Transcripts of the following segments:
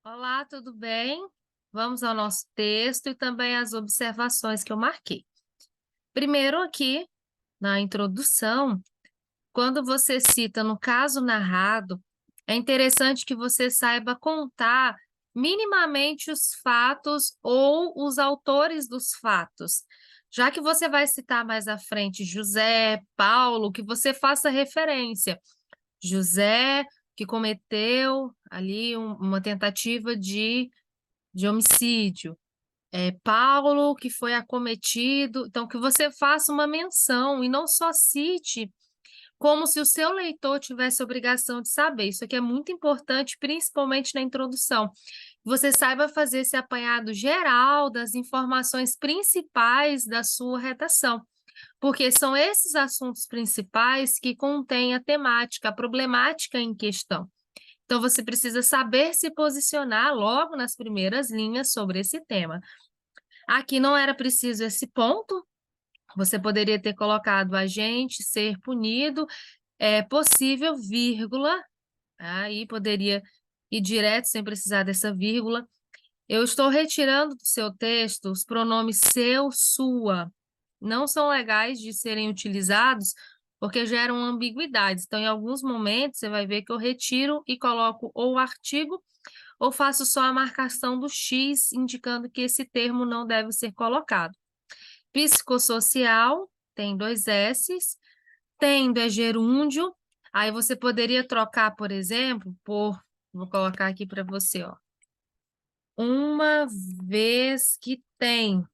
Olá, tudo bem? Vamos ao nosso texto e também às observações que eu marquei. Primeiro, aqui na introdução, quando você cita no caso narrado, é interessante que você saiba contar minimamente os fatos ou os autores dos fatos. Já que você vai citar mais à frente José, Paulo, que você faça referência. José, que cometeu ali uma tentativa de homicídio. Paulo, que foi acometido. Então, que você faça uma menção e não só cite como se o seu leitor tivesse obrigação de saber. Isso aqui é muito importante, principalmente na introdução. Você saiba fazer esse apanhado geral das informações principais da sua redação, porque são esses assuntos principais que contêm a temática, a problemática em questão. Então, você precisa saber se posicionar logo nas primeiras linhas sobre esse tema. Aqui não era preciso esse ponto, você poderia ter colocado agente ser punido, é possível, vírgula, aí poderia ir direto sem precisar dessa vírgula. Eu estou retirando do seu texto os pronomes seu, sua. Não são legais de serem utilizados porque geram ambiguidades. Então, em alguns momentos, você vai ver que eu retiro e coloco ou o artigo ou faço só a marcação do X, indicando que esse termo não deve ser colocado. Psicossocial, tem dois S's, tendo é gerúndio, aí você poderia trocar, por exemplo, vou colocar aqui para você, ó, uma vez que tem.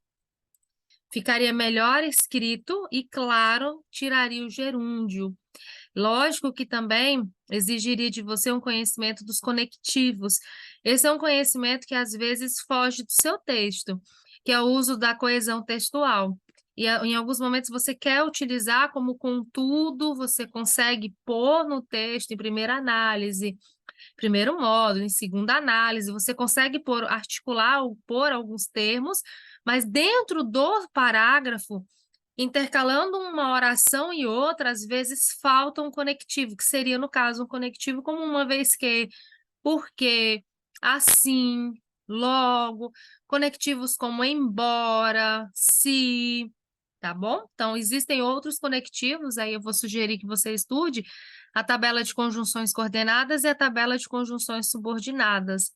Ficaria melhor escrito e, claro, tiraria o gerúndio. Lógico que também exigiria de você um conhecimento dos conectivos. Esse é um conhecimento que às vezes foge do seu texto, que é o uso da coesão textual. E em alguns momentos você quer utilizar como contudo, você consegue pôr no texto em primeira análise, primeiro módulo, em segunda análise, você consegue articular ou pôr alguns termos, mas dentro do parágrafo, intercalando uma oração e outra, às vezes falta um conectivo, que seria, no caso, um conectivo como uma vez que, porque, assim, logo, conectivos como embora, se, tá bom? Então, existem outros conectivos, aí eu vou sugerir que você estude a tabela de conjunções coordenadas e a tabela de conjunções subordinadas.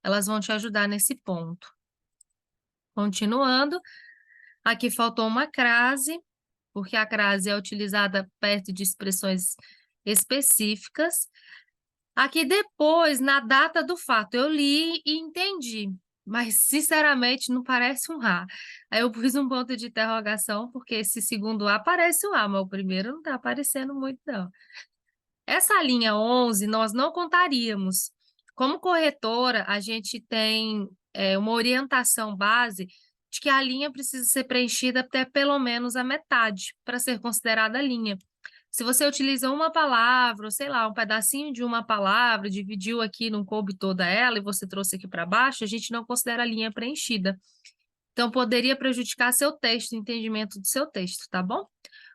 Elas vão te ajudar nesse ponto. Continuando, aqui faltou uma crase, porque a crase é utilizada perto de expressões específicas. Aqui depois, na data do fato, eu li e entendi, mas sinceramente não parece um A. Aí eu pus um ponto de interrogação, porque esse segundo A parece um A, mas o primeiro não está aparecendo muito, não. Essa linha 11 nós não contaríamos. Como corretora, a gente tem uma orientação base de que a linha precisa ser preenchida até pelo menos a metade para ser considerada linha. Se você utiliza uma palavra, ou sei lá, um pedacinho de uma palavra, dividiu aqui, não coube toda ela e você trouxe aqui para baixo, a gente não considera a linha preenchida. Então, poderia prejudicar seu texto, o entendimento do seu texto, tá bom?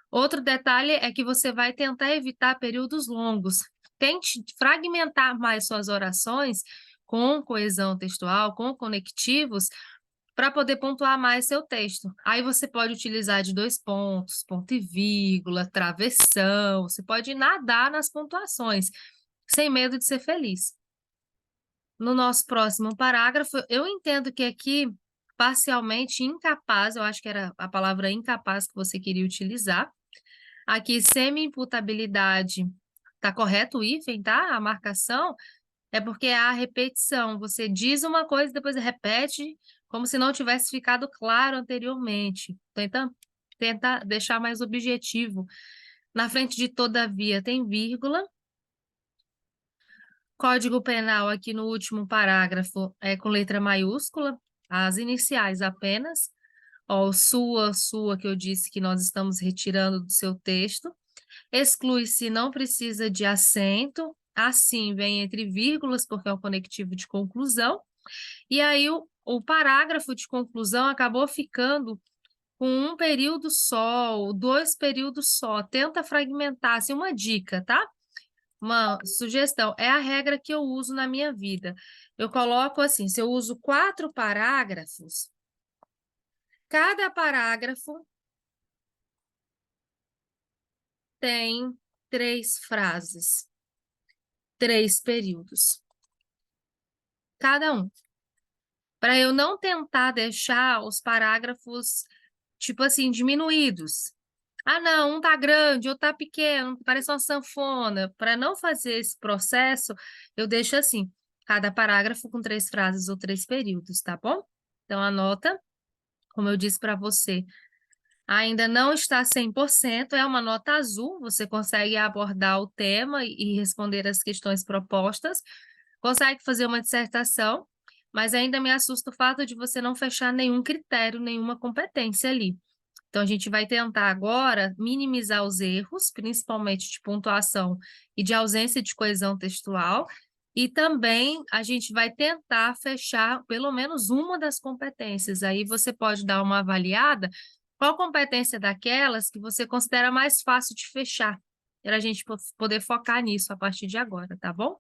Outro detalhe é que você vai tentar evitar períodos longos. Tente fragmentar mais suas orações com coesão textual, com conectivos, para poder pontuar mais seu texto. Aí você pode utilizar de dois pontos, ponto e vírgula, travessão, você pode nadar nas pontuações, sem medo de ser feliz. No nosso próximo parágrafo, eu entendo que aqui, parcialmente incapaz, eu acho que era a palavra incapaz que você queria utilizar. Aqui, semi-imputabilidade, tá correto o hífen, tá? A marcação é porque há repetição. Você diz uma coisa e depois repete, como se não tivesse ficado claro anteriormente. Então, tenta deixar mais objetivo. Na frente de todavia tem vírgula. Código Penal aqui no último parágrafo é com letra maiúscula, as iniciais apenas. Ó, sua, que eu disse que nós estamos retirando do seu texto. Exclui-se, não precisa de acento, assim vem entre vírgulas, porque é o conectivo de conclusão, e aí o parágrafo de conclusão acabou ficando com um período só, ou dois períodos só, tenta fragmentar, assim, uma dica, tá? uma sugestão, é a regra que eu uso na minha vida. Eu coloco assim, se eu uso 4 parágrafos, cada parágrafo tem 3 frases, 3 períodos, cada um. Para eu não tentar deixar os parágrafos, tipo assim, diminuídos. Ah, não, um tá grande, outro tá pequeno, parece uma sanfona. Para não fazer esse processo, eu deixo assim, cada parágrafo com 3 frases ou 3 períodos, tá bom? Então, anota, como eu disse para você, ainda não está 100%, é uma nota azul, você consegue abordar o tema e responder as questões propostas, consegue fazer uma dissertação, mas ainda me assusta o fato de você não fechar nenhum critério, nenhuma competência ali. Então, a gente vai tentar agora minimizar os erros, principalmente de pontuação e de ausência de coesão textual, e também a gente vai tentar fechar pelo menos uma das competências. Aí você pode dar uma avaliada, qual competência daquelas que você considera mais fácil de fechar, para a gente poder focar nisso a partir de agora, tá bom?